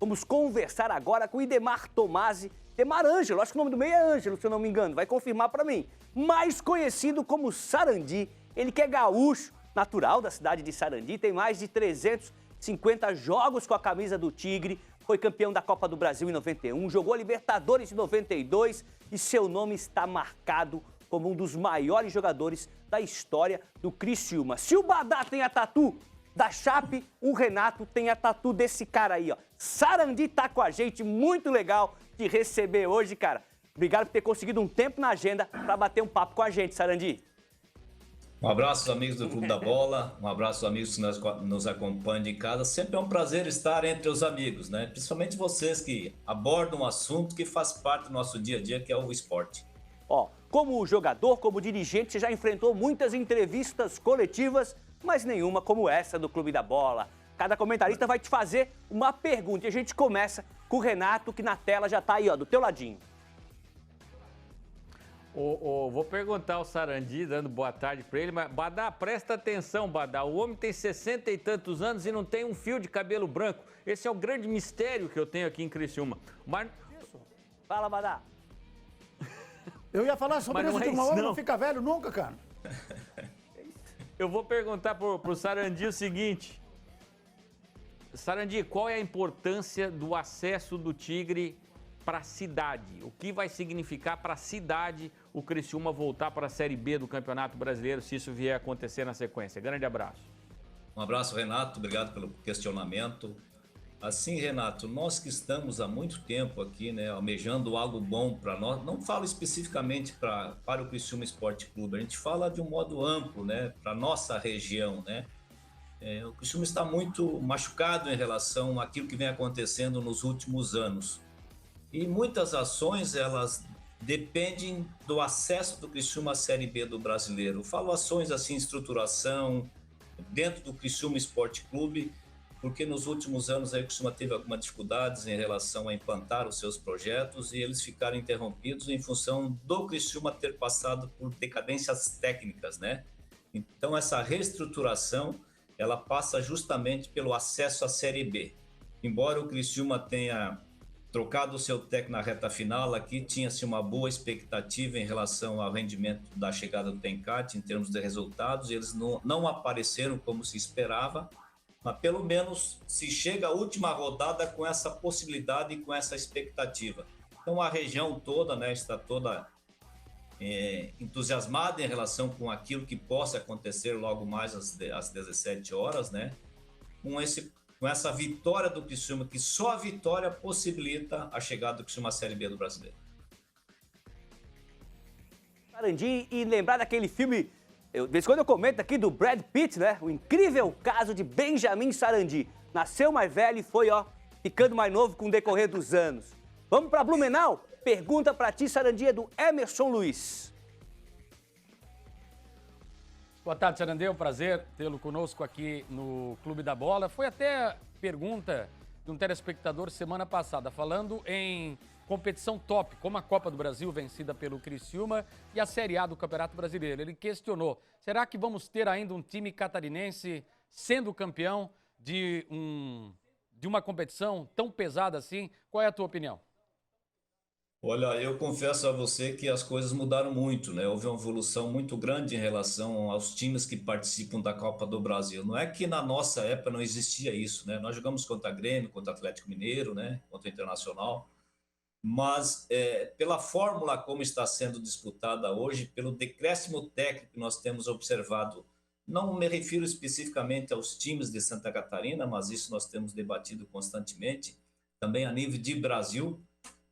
Vamos conversar agora com o Idemar Tomasi, Idemar Ângelo, acho que o nome do meio é Ângelo, se eu não me engano, vai confirmar para mim. Mais conhecido como Sarandi, ele que é gaúcho, natural da cidade de Sarandi, tem mais de 350 jogos com a camisa do Tigre, foi campeão da Copa do Brasil em 91, jogou a Libertadores em 92 e seu nome está marcado como um dos maiores jogadores da história do Criciúma. Se o Badá tem a tatu da Chape, o Renato tem a tatu desse cara aí, ó. Sarandi tá com a gente, muito legal de receber hoje, cara. Obrigado por ter conseguido um tempo na agenda para bater um papo com a gente, Sarandi. Um abraço aos amigos do Clube da Bola, um abraço aos amigos que nos acompanham de casa. Sempre é um prazer estar entre os amigos, né? Principalmente vocês que abordam um assunto que faz parte do nosso dia a dia, que é o esporte. Ó, como jogador, como dirigente, você já enfrentou muitas entrevistas coletivas, mas nenhuma como essa do Clube da Bola. Cada comentarista vai te fazer uma pergunta e a gente começa com o Renato, que na tela já tá aí, ó, do teu ladinho. Vou perguntar ao Sarandi, dando boa tarde para ele, mas Badá, presta atenção, Badá, o homem tem 60 e tantos anos e não tem um fio de cabelo branco. Esse é o grande mistério que eu tenho aqui em Criciúma. Mas... Fala, Badá. Eu ia falar sobre isso, o homem não fica velho nunca, cara. Eu vou perguntar pro Sarandi o seguinte. Sarandi, qual é a importância do acesso do Tigre para a cidade? O que vai significar para a cidade o Criciúma voltar para a Série B do Campeonato Brasileiro, se isso vier a acontecer na sequência? Grande abraço. Um abraço, Renato. Obrigado pelo questionamento. Assim, Renato, nós que estamos há muito tempo aqui, né, almejando algo bom para nós, não falo especificamente para o Criciúma Esporte Clube, a gente fala de um modo amplo, né, para nossa região, né. O Criciúma está muito machucado em relação àquilo que vem acontecendo nos últimos anos. E muitas ações, elas dependem do acesso do Criciúma à Série B do Brasileiro. Eu falo ações assim, estruturação, dentro do Criciúma Esporte Clube, porque nos últimos anos aí o Criciúma teve algumas dificuldades em relação a implantar os seus projetos e eles ficaram interrompidos em função do Criciúma ter passado por decadências técnicas, né? Então essa reestruturação, ela passa justamente pelo acesso à Série B. Embora o Criciúma tenha trocado o seu técnico na reta final, aqui tinha-se uma boa expectativa em relação ao rendimento da chegada do Tencate, em termos de resultados, e eles não apareceram como se esperava, mas pelo menos se chega à última rodada com essa possibilidade e com essa expectativa. Então a região toda, né, está toda entusiasmada em relação com aquilo que possa acontecer logo mais às 17 horas, né, com essa vitória do Criciúma, que só a vitória possibilita a chegada do Criciúma à Série B do Brasileiro. Sarandi, e lembrar daquele filme, de vez em quando eu comento aqui do Brad Pitt, né? O incrível caso de Benjamin Sarandi. Nasceu mais velho e foi, ó, ficando mais novo com o decorrer dos anos. Vamos para Blumenau? Pergunta para ti, Sarandi, é do Emerson Luiz. Boa tarde, Sarandi. É um prazer tê-lo conosco aqui no Clube da Bola. Foi até pergunta de um telespectador semana passada, falando em competição top, como a Copa do Brasil, vencida pelo Criciúma, e a Série A do Campeonato Brasileiro. Ele questionou, será que vamos ter ainda um time catarinense sendo campeão de uma competição tão pesada assim? Qual é a tua opinião? Olha, eu confesso a você que as coisas mudaram muito, né? Houve uma evolução muito grande em relação aos times que participam da Copa do Brasil. Não é que na nossa época não existia isso, né? Nós jogamos contra Grêmio, contra Atlético Mineiro, né? Contra o Internacional. Mas pela fórmula como está sendo disputada hoje, pelo decréscimo técnico que nós temos observado, não me refiro especificamente aos times de Santa Catarina, mas isso nós temos debatido constantemente, também a nível de Brasil,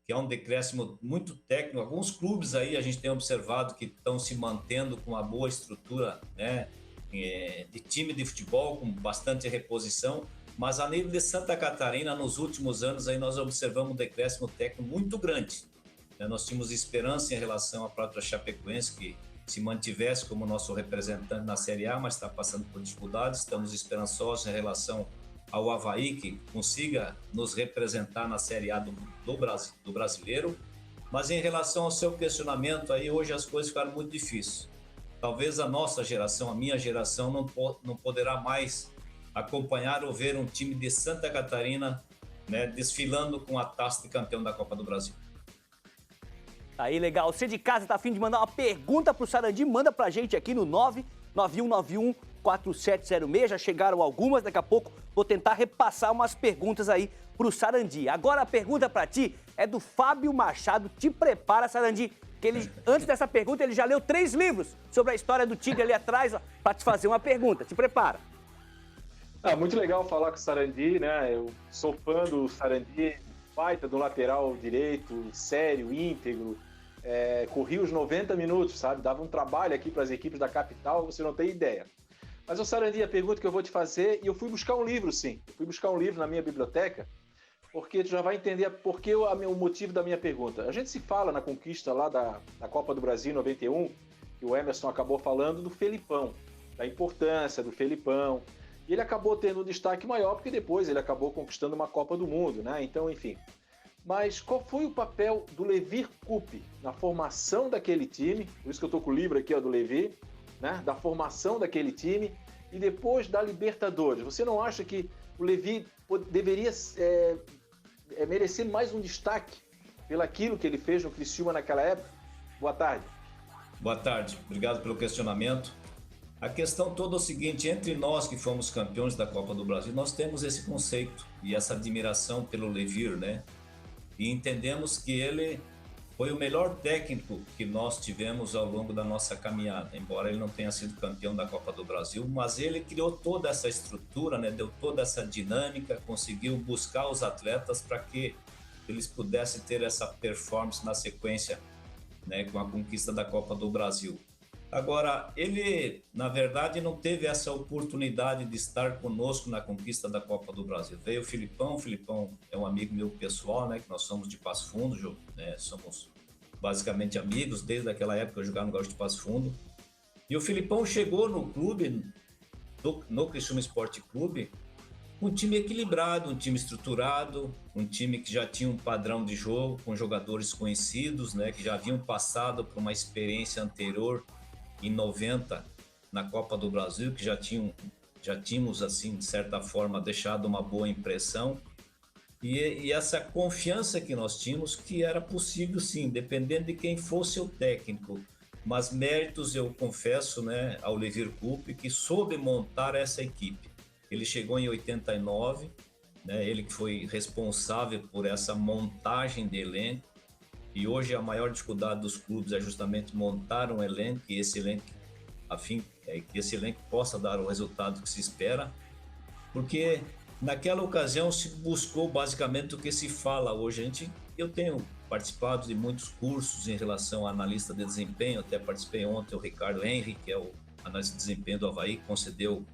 que é um decréscimo muito técnico. Alguns clubes aí a gente tem observado que estão se mantendo com uma boa estrutura, né, de time de futebol, com bastante reposição, mas a nível de Santa Catarina, nos últimos anos, aí nós observamos um decréscimo técnico muito grande. Nós tínhamos esperança em relação à própria Chapecoense, que se mantivesse como nosso representante na Série A, mas está passando por dificuldades. Estamos esperançosos em relação ao Avaí, que consiga nos representar na Série A do brasileiro. Mas em relação ao seu questionamento, aí hoje as coisas ficaram muito difíceis. Talvez a nossa geração, a minha geração, não poderá mais acompanhar ou ver um time de Santa Catarina né, desfilando com a taça de campeão da Copa do Brasil. Aí, legal. Você de casa tá afim de mandar uma pergunta pro Sarandi, manda pra gente aqui no 991914706. Já chegaram algumas, daqui a pouco vou tentar repassar umas perguntas aí pro Sarandi. Agora a pergunta pra ti é do Fábio Machado. Te prepara, Sarandi, que ele, antes dessa pergunta, ele já leu 3 livros sobre a história do Tigre ali atrás, ó, pra te fazer uma pergunta. Te prepara. Muito legal falar com o Sarandi, né? Eu sou fã do Sarandi, baita do lateral direito, sério, íntegro. Corri os 90 minutos, sabe? Dava um trabalho aqui para as equipes da capital, você não tem ideia. Mas, Sarandi, a pergunta que eu vou te fazer, e eu fui buscar um livro, sim. Eu fui buscar um livro na minha biblioteca, porque tu já vai entender o motivo da minha pergunta. A gente se fala na conquista lá da Copa do Brasil em 91, que o Emerson acabou falando do Felipão, da importância do Felipão. E ele acabou tendo um destaque maior, porque depois ele acabou conquistando uma Copa do Mundo, né? Então, enfim. Mas qual foi o papel do Levir Coupe na formação daquele time? Por isso que eu estou com o livro aqui, ó, do Levir, né? Da formação daquele time e depois da Libertadores. Você não acha que o Levir deveria merecer mais um destaque pelo aquilo que ele fez no Criciúma naquela época? Boa tarde. Boa tarde, obrigado pelo questionamento. A questão toda é o seguinte, entre nós que fomos campeões da Copa do Brasil, nós temos esse conceito e essa admiração pelo Levir, né? E entendemos que ele foi o melhor técnico que nós tivemos ao longo da nossa caminhada, embora ele não tenha sido campeão da Copa do Brasil, mas ele criou toda essa estrutura, né? Deu toda essa dinâmica, conseguiu buscar os atletas para que eles pudessem ter essa performance na sequência, né? Com a conquista da Copa do Brasil. Agora, ele, na verdade, não teve essa oportunidade de estar conosco na conquista da Copa do Brasil. Veio o Filipão é um amigo meu pessoal, né, que nós somos de Passo Fundo, né, somos basicamente amigos, desde aquela época eu jogava no Gaúcho de Passo Fundo. E o Filipão chegou no clube, no Criciúma Esporte Clube, um time equilibrado, um time estruturado, um time que já tinha um padrão de jogo, com jogadores conhecidos, né, que já haviam passado por uma experiência anterior, em 90, na Copa do Brasil, que já tínhamos, assim, de certa forma, deixado uma boa impressão. E essa confiança que nós tínhamos, que era possível, sim, dependendo de quem fosse o técnico. Mas méritos, eu confesso, né, ao Levir Coupe, que soube montar essa equipe. Ele chegou em 89, né, ele que foi responsável por essa montagem de elenco. E hoje a maior dificuldade dos clubes é justamente montar um elenco e esse elenco, que esse elenco possa dar o resultado que se espera, porque naquela ocasião se buscou basicamente o que se fala hoje. Eu tenho participado de muitos cursos em relação a analista de desempenho, até participei ontem, o Ricardo Henry, que é o analista de desempenho do Avaí, concedeu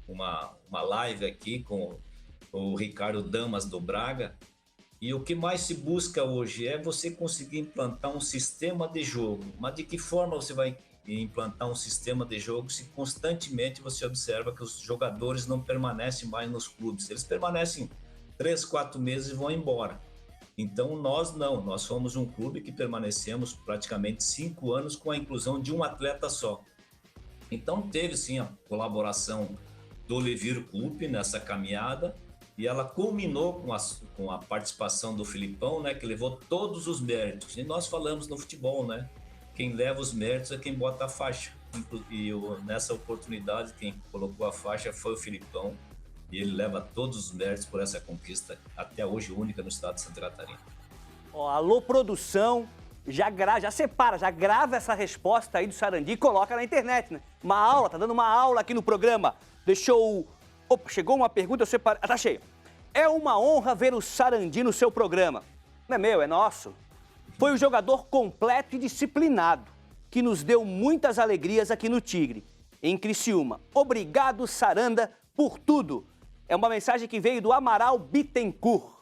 uma live aqui com o Ricardo Damas do Braga. E o que mais se busca hoje é você conseguir implantar um sistema de jogo. Mas de que forma você vai implantar um sistema de jogo se constantemente você observa que os jogadores não permanecem mais nos clubes? Eles permanecem 3, 4 meses e vão embora. Então nós não, nós fomos um clube que permanecemos praticamente 5 anos com a inclusão de um atleta só. Então teve sim a colaboração do Levir Coupe nessa caminhada, e ela culminou com a participação do Filipão, né, que levou todos os méritos. E nós falamos no futebol, né, quem leva os méritos é quem bota a faixa. E nessa oportunidade, quem colocou a faixa foi o Filipão, e ele leva todos os méritos por essa conquista, até hoje única no estado de Santa Catarina. Alô, produção, já grava essa resposta aí do Sarandi e coloca na internet, né? Uma aula, tá dando uma aula aqui no programa. Opa, chegou uma pergunta, eu separei. Tá cheio. É uma honra ver o Sarandi no seu programa. Não é meu, é nosso. Foi um jogador completo e disciplinado, que nos deu muitas alegrias aqui no Tigre, em Criciúma. Obrigado, Saranda, por tudo. É uma mensagem que veio do Amaral Bittencourt.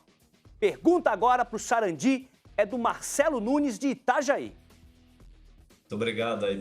Pergunta agora para o Sarandi, é do Marcelo Nunes, de Itajaí. Muito obrigado aí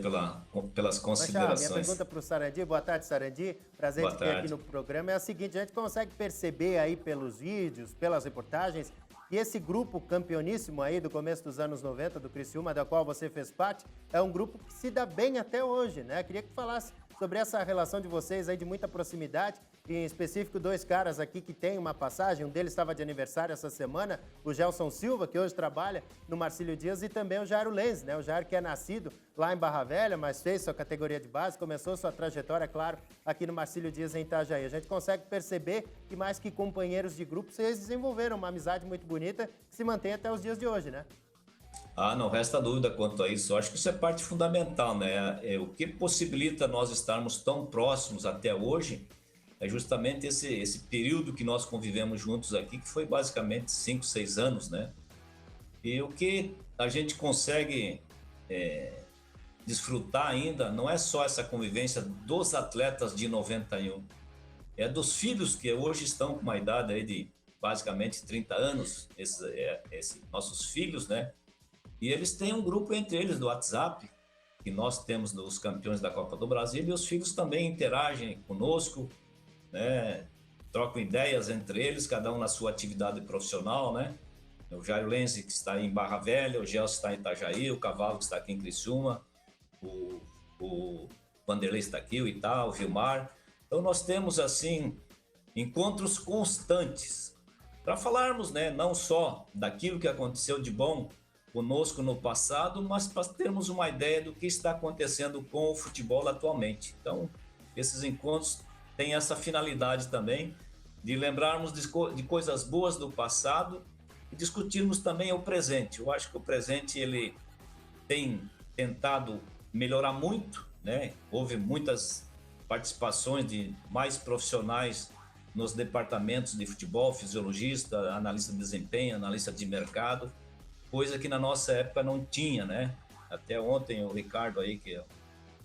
pelas considerações. Minha pergunta para o Sarandi, boa tarde, Sarandi, prazer te ter aqui no programa, é a seguinte: a gente consegue perceber aí pelos vídeos, pelas reportagens, que esse grupo campeoníssimo aí do começo dos anos 90, do Criciúma, da qual você fez parte, é um grupo que se dá bem até hoje, né? Queria que falasse sobre essa relação de vocês aí de muita proximidade em específico 2 caras aqui que têm uma passagem, um deles estava de aniversário essa semana, o Gelson Silva, que hoje trabalha no Marcílio Dias, e também o Jairo Lenz, né? O Jairo que é nascido lá em Barra Velha, mas fez sua categoria de base, começou sua trajetória, claro, aqui no Marcílio Dias em Itajaí. A gente consegue perceber que mais que companheiros de grupo, vocês desenvolveram uma amizade muito bonita que se mantém até os dias de hoje, né? Não resta dúvida quanto a isso. Eu acho que isso é parte fundamental, né? O que possibilita nós estarmos tão próximos até hoje é justamente esse período que nós convivemos juntos aqui, que foi basicamente 5, 6 anos, né? E o que a gente consegue desfrutar ainda não é só essa convivência dos atletas de 91, é dos filhos que hoje estão com uma idade aí de basicamente 30 anos, esses nossos filhos, né? E eles têm um grupo entre eles do WhatsApp, que nós temos dos campeões da Copa do Brasil, e os filhos também interagem conosco, né? Trocam ideias entre eles, cada um na sua atividade profissional, né? O Jairo Lenz, que está em Barra Velha, o Gelson está em Itajaí, o Cavalo, que está aqui em Criciúma, o Vanderlei está aqui, o Itá, o Vilmar. Então nós temos, assim, encontros constantes para falarmos, né, não só daquilo que aconteceu de bom conosco no passado, mas para termos uma ideia do que está acontecendo com o futebol atualmente. Então, esses encontros têm essa finalidade também de lembrarmos de coisas boas do passado e discutirmos também o presente. Eu acho que o presente ele tem tentado melhorar muito, né? Houve muitas participações de mais profissionais nos departamentos de futebol, fisiologista, analista de desempenho, analista de mercado, coisa que na nossa época não tinha, né? Até ontem o Ricardo aí, que é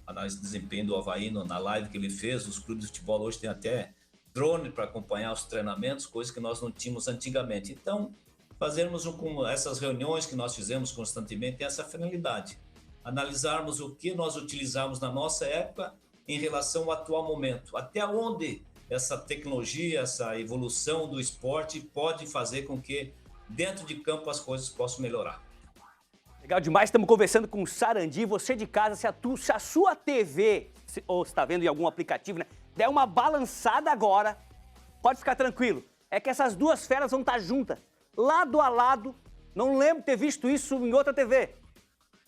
analista de desempenho do Avaí, na live que ele fez, os clubes de futebol hoje têm até drone para acompanhar os treinamentos, coisa que nós não tínhamos antigamente. Então, fazermos com essas reuniões que nós fizemos constantemente tem essa finalidade. Analisarmos o que nós utilizamos na nossa época em relação ao atual momento. Até onde essa tecnologia, essa evolução do esporte pode fazer com que dentro de campo as coisas possam melhorar. Legal demais, estamos conversando com o Sarandi. Você de casa, se a sua TV, ou está vendo em algum aplicativo, né, der uma balançada agora, pode ficar tranquilo. É que essas duas feras vão estar juntas, lado a lado. Não lembro de ter visto isso em outra TV.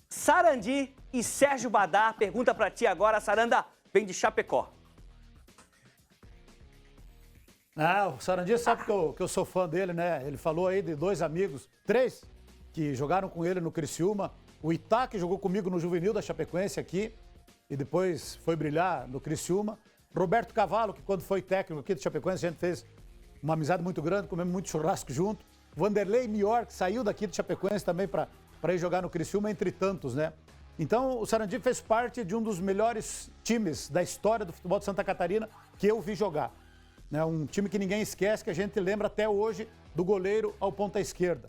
Sarandi e Sérgio Badar, pergunta para ti agora, Saranda, vem de Chapecó. O Sarandi sabe que eu sou fã dele, né? Ele falou aí de 2 amigos, 3, que jogaram com ele no Criciúma. O Itá, que jogou comigo no Juvenil da Chapecoense aqui, e depois foi brilhar no Criciúma. Roberto Cavalo, que quando foi técnico aqui do Chapecoense, a gente fez uma amizade muito grande, comemos muito churrasco junto. Vanderlei Mior, que saiu daqui do Chapecoense também para ir jogar no Criciúma, entre tantos, né? Então, o Sarandi fez parte de um dos melhores times da história do futebol de Santa Catarina que eu vi jogar. Né, um time que ninguém esquece, que a gente lembra até hoje do goleiro ao ponta esquerda.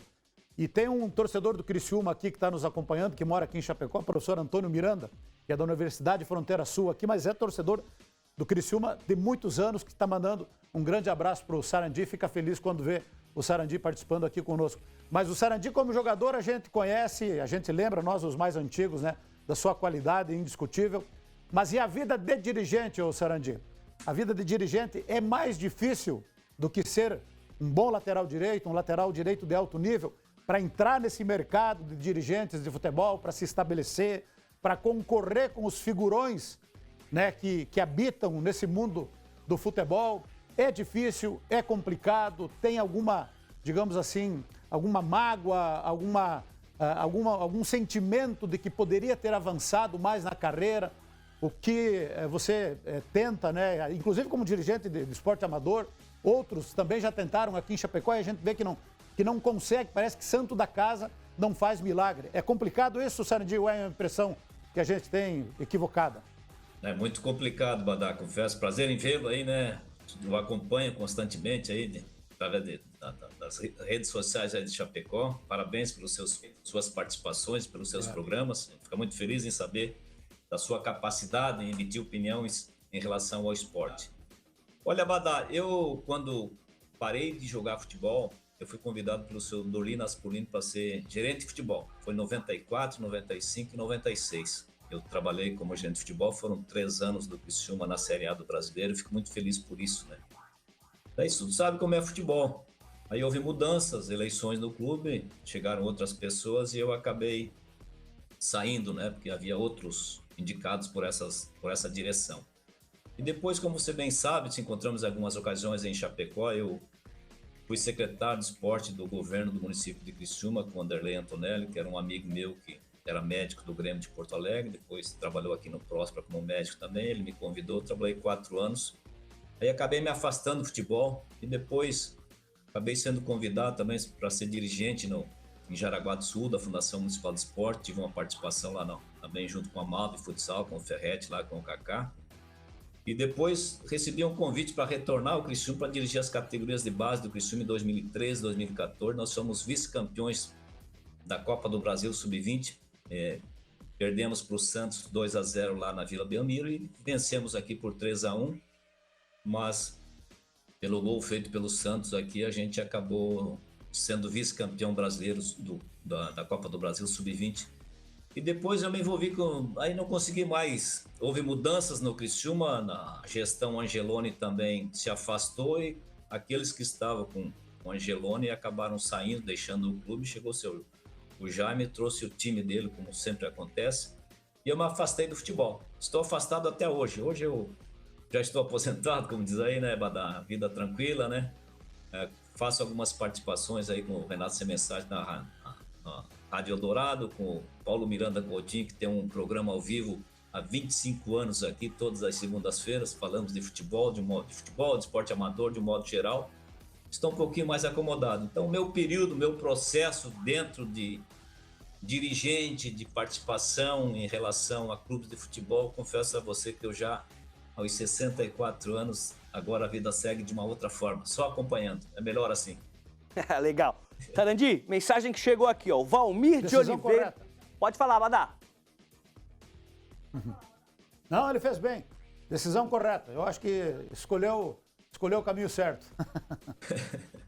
E tem um torcedor do Criciúma aqui que está nos acompanhando, que mora aqui em Chapecó, o professor Antônio Miranda, que é da Universidade Fronteira Sul aqui, mas é torcedor do Criciúma de muitos anos, que está mandando um grande abraço para o Sarandi, fica feliz quando vê o Sarandi participando aqui conosco. Mas o Sarandi como jogador a gente conhece, a gente lembra, nós os mais antigos, né, da sua qualidade indiscutível. Mas e a vida de dirigente, ô Sarandi? A vida de dirigente é mais difícil do que ser um bom lateral direito, um lateral direito de alto nível, para entrar nesse mercado de dirigentes de futebol, para se estabelecer, para concorrer com os figurões, né, que habitam nesse mundo do futebol. É difícil, é complicado, tem alguma, digamos assim, alguma mágoa, algum sentimento de que poderia ter avançado mais na carreira. O que você tenta, né? Inclusive como dirigente de esporte amador, outros também já tentaram aqui em Chapecó e a gente vê que não consegue, parece que santo da casa não faz milagre. É complicado isso, Sarandi, ou é a impressão que a gente tem equivocada? É muito complicado, Badar, confesso. Prazer em vê-lo aí, né? Eu acompanho constantemente aí, através das redes sociais aí de Chapecó. Parabéns pelas suas participações, pelos seus programas. Fico muito feliz em saber da sua capacidade em emitir opiniões em relação ao esporte. Olha, Badar, eu quando parei de jogar futebol, eu fui convidado pelo seu Dorlino Aspolino para ser gerente de futebol. Foi em 94, 95 e 96. Eu trabalhei como agente de futebol, foram 3 anos do Criciúma na Série A do Brasileiro, fico muito feliz por isso, né? Daí tu sabe como é futebol. Aí houve mudanças, eleições no clube, chegaram outras pessoas e eu acabei saindo, né? Porque havia outros indicados por essa direção. E depois, como você bem sabe, nos encontramos em algumas ocasiões em Chapecó, eu fui secretário de esporte do governo do município de Criciúma, com o Anderlei Antonelli, que era um amigo meu que era médico do Grêmio de Porto Alegre, depois trabalhou aqui no Próspera como médico também, ele me convidou, trabalhei 4 anos. Aí acabei me afastando do futebol e depois acabei sendo convidado também para ser dirigente em Jaraguá do Sul, da Fundação Municipal de Esporte, tive uma participação lá também junto com a Malve Futsal, com o Ferretti, lá com o Kaká. E depois recebi um convite para retornar ao Criciúma para dirigir as categorias de base do Criciúma em 2013, 2014. Nós somos vice-campeões da Copa do Brasil Sub-20. Perdemos para o Santos 2-0 lá na Vila Belmiro e vencemos aqui por 3-1. Mas pelo gol feito pelo Santos aqui, a gente acabou sendo vice-campeão brasileiro da Copa do Brasil Sub-20. E depois eu me envolvi aí não consegui mais. Houve mudanças no Criciúma, na gestão Angeloni também se afastou e aqueles que estavam com o Angeloni acabaram saindo, deixando o clube. Chegou o Jaime, trouxe o time dele, como sempre acontece, e eu me afastei do futebol. Estou afastado até hoje. Hoje eu já estou aposentado, como diz aí, né, da vida tranquila, né? Faço algumas participações aí com o Renato Semensati na Rádio Eldorado, com o Paulo Miranda Coutinho, que tem um programa ao vivo há 25 anos aqui, todas as segundas-feiras, falamos de futebol, de esporte amador, de um modo geral. Estou um pouquinho mais acomodado. Então, meu período, meu processo dentro de dirigente, de participação em relação a clubes de futebol, confesso a você que eu já, aos 64 anos, agora a vida segue de uma outra forma, só acompanhando. É melhor assim. Legal. Sarandi, mensagem que chegou aqui, ó. O Valmir de Oliveira. Correta. Pode falar, Badá. Não, ele fez bem. Decisão correta. Eu acho que escolheu o caminho certo.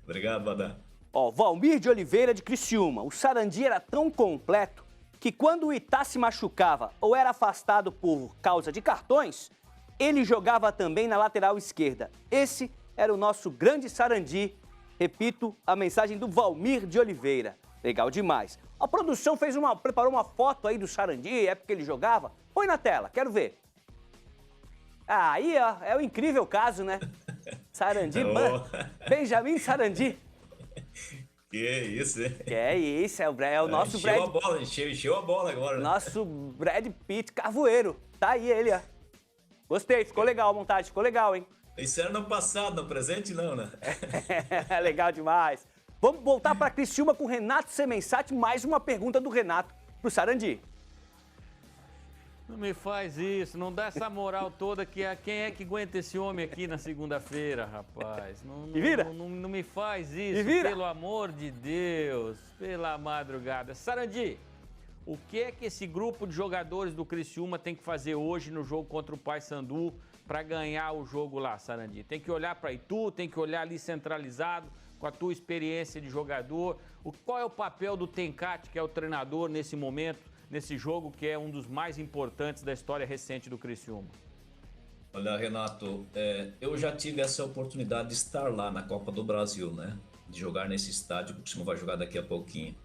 Obrigado, Badá. Ó, Valmir de Oliveira de Criciúma. O Sarandi era tão completo que quando o Itá se machucava ou era afastado por causa de cartões, ele jogava também na lateral esquerda. Esse era o nosso grande Sarandi. Repito, a mensagem do Valmir de Oliveira. Legal demais. A produção preparou uma foto aí do Sarandi, é porque ele jogava. Põe na tela, quero ver. Aí, ó, é o incrível caso, né? Sarandi, Benjamin Sarandi. Que isso, hein? Que é isso, é o nosso Brad... Encheu a bola agora, né? Nosso Brad Pitt Carvoeiro. Tá aí ele, ó. Gostei, ficou legal a montagem, ficou legal, hein? Isso era no passado, no presente não, né? Legal demais. Vamos voltar para Criciúma com o Renato Semensati. Mais uma pergunta do Renato pro Sarandi. Não me faz isso, não dá essa moral toda que quem é que aguenta esse homem aqui na segunda-feira, rapaz? Não me faz isso, pelo amor de Deus, pela madrugada. Sarandi, o que é que esse grupo de jogadores do Criciúma tem que fazer hoje no jogo contra o Paysandu para ganhar o jogo lá, Sarandi? Tem que olhar para Itu, tem que olhar ali centralizado, com a tua experiência de jogador. Qual é o papel do Tencati, que é o treinador nesse momento, nesse jogo que é um dos mais importantes da história recente do Criciúma? Olha, Renato, eu já tive essa oportunidade de estar lá na Copa do Brasil, né? De jogar nesse estádio que o Criciúma vai jogar daqui a pouquinho.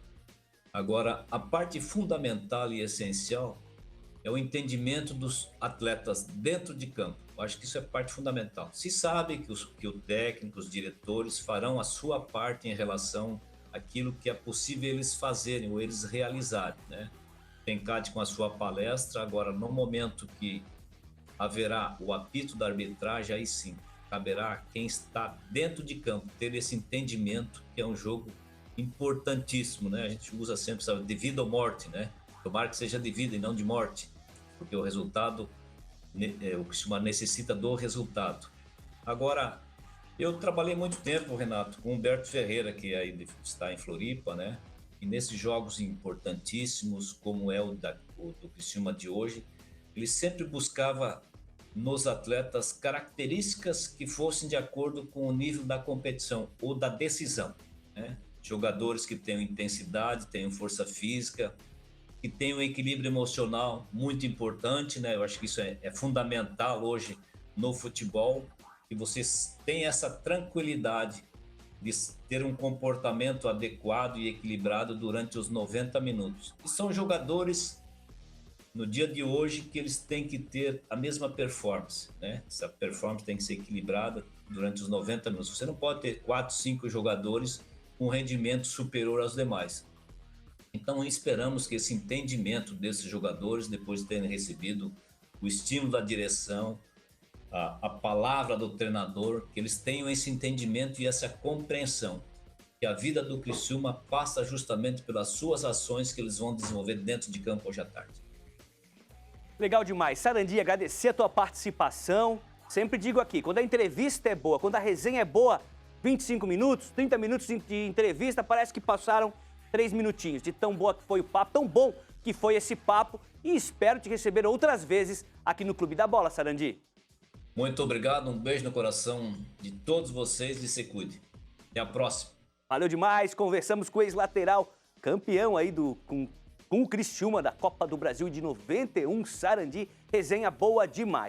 Agora, a parte fundamental e essencial é o entendimento dos atletas dentro de campo. Eu acho que isso é parte fundamental. Se sabe que o técnico, os diretores farão a sua parte em relação àquilo que é possível eles fazerem ou eles realizarem, né? Tencati com a sua palestra, agora no momento que haverá o apito da arbitragem, aí sim, caberá quem está dentro de campo ter esse entendimento que é um jogo importantíssimo, né? A gente usa sempre, sabe, de vida ou morte, né? Tomara que seja de vida e não de morte, porque o resultado, o Criciúma necessita do resultado. Agora, eu trabalhei muito tempo, Renato, com o Humberto Ferreira, que aí está em Floripa, né? E nesses jogos importantíssimos, como é o do Criciúma de hoje, ele sempre buscava nos atletas características que fossem de acordo com o nível da competição ou da decisão, né? Jogadores que tenham intensidade, tenham força física, que tem um equilíbrio emocional muito importante, né? Eu acho que isso é fundamental hoje no futebol, que vocês tenham essa tranquilidade de ter um comportamento adequado e equilibrado durante os 90 minutos. E são jogadores, no dia de hoje, que eles têm que ter a mesma performance, né? Essa performance tem que ser equilibrada durante os 90 minutos. Você não pode ter 4, 5 jogadores com rendimento superior aos demais. Então, esperamos que esse entendimento desses jogadores, depois de terem recebido o estímulo da direção, a palavra do treinador, que eles tenham esse entendimento e essa compreensão, que a vida do Criciúma passa justamente pelas suas ações que eles vão desenvolver dentro de campo hoje à tarde. Legal demais. Sarandi, agradecer a tua participação. Sempre digo aqui, quando a entrevista é boa, quando a resenha é boa, 25 minutos, 30 minutos de entrevista, parece que passaram 3 minutinhos, de tão boa que foi o papo, tão bom que foi esse papo, e espero te receber outras vezes aqui no Clube da Bola, Sarandi. Muito obrigado, um beijo no coração de todos vocês e se cuide. Até a próxima. Valeu demais, conversamos com o ex-lateral, campeão aí com o Criciúma da Copa do Brasil de 91, Sarandi, resenha boa demais.